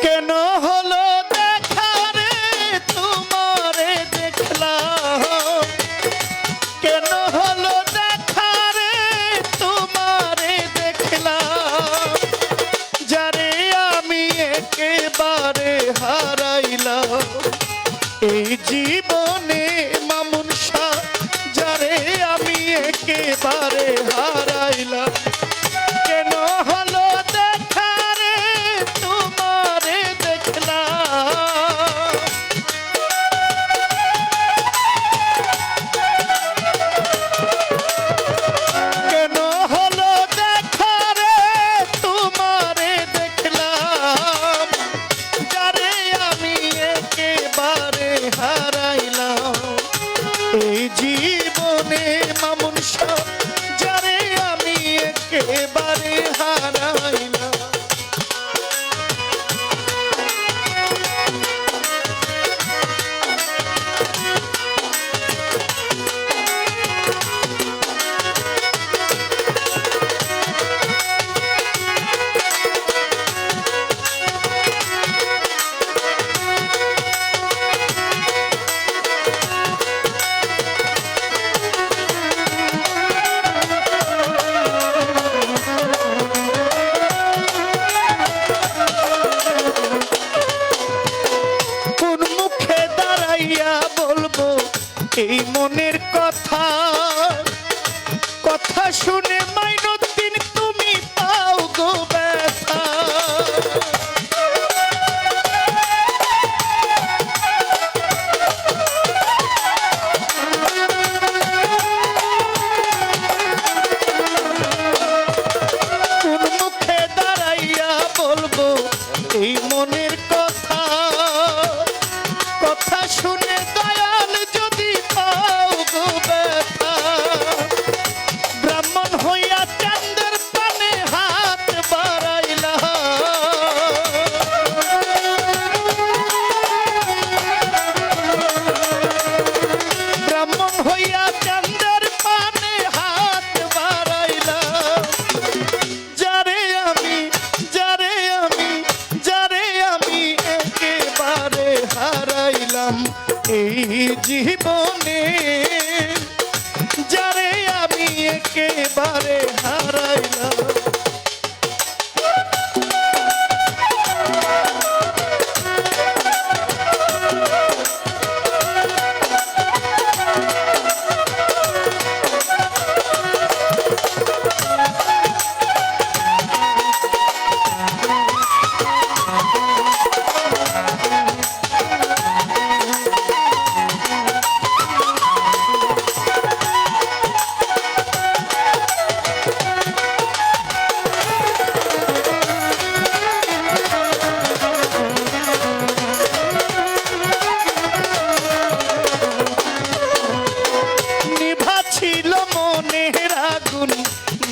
কেন হলো দেখা রে তোমারে দেখলাম, কেন হলো দেখা রে তোমারে দেখলাম, যারে আমি একেবারে হারাইলাম এই জীবনে মামুন শাহ, যারে আমি একেবারে হারাইলাম। কেন হলো দেখা রে তোমারে দেখলাম, কেন হলো দেখা রে তোমারে দেখলাম, যারে আমি একেবারে হারাইলাম এই জীবনে মামুন শাহ, যারে আমি একেবারে হারাইলাম। কোন মুখে দাঁড়াইয়া বলবো এই মনের কথা, কথা শুনে মাইনুদ্দিন তুমি পাও গো ব্যথা। কোন মুখে দাঁড়াইয়া বলবো এই মনের কথা, কথা শুনে দয়াল যদি পাও গো ব্যথা। ব্রাহ্মণ হইয়া চাঁদের পানে হাত বাড়াইলা, ব্রাহ্মণ হইয়া চাঁদের পানে হাত বাড়াইলা, যারে আমি যারে আমি যারে আমি একেবারে হারাইলাম এই জীবনে, যারে আমি একেবারে হারাইলাম।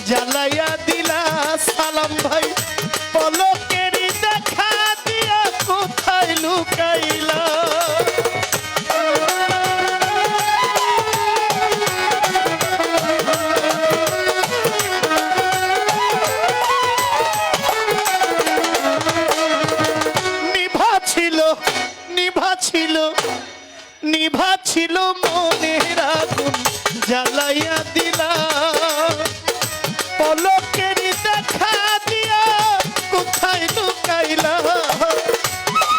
জ্বালাইয়া দিলা সালাম ভাই, পলকেরই দেখা দিয়া কোথায় লুকাইলা। নিভা ছিল নিভা ছিল নিভা ছিল মনের আগুন জ্বালাইয়া দিলা, পলকেরই দেখা দিয়া কোথায় লুকাইলা।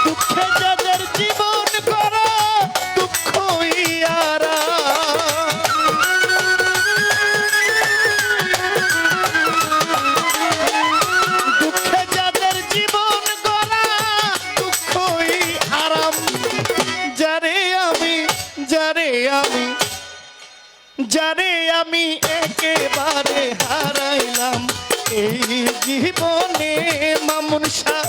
দুঃখে যাদের জীবন করা দুঃখ ইয়ারা, দুঃখে যাদের জীবন করা দুঃখই আরাম, যারে আমি যারে আমি যারে আমি একেবারে হারাইলাম এই জীবনে মামুন শাহ,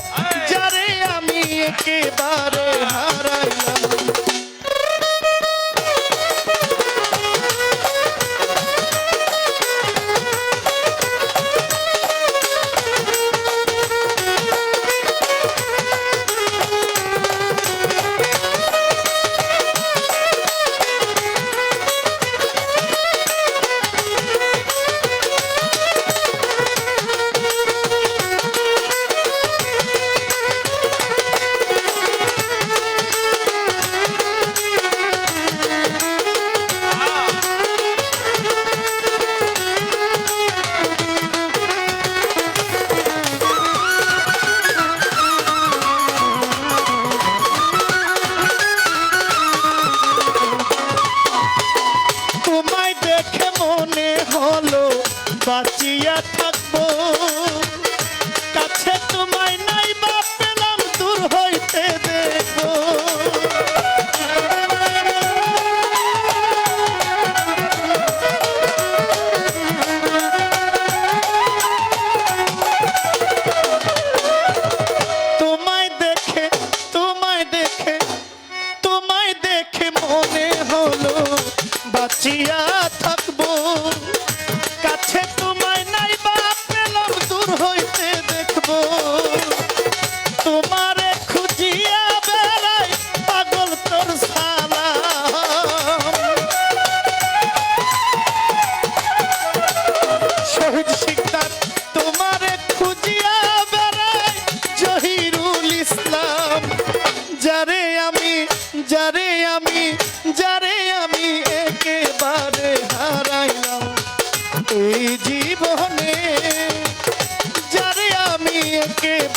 যারে আমি একেবারে হারাইলাম।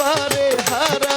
বারে হারাই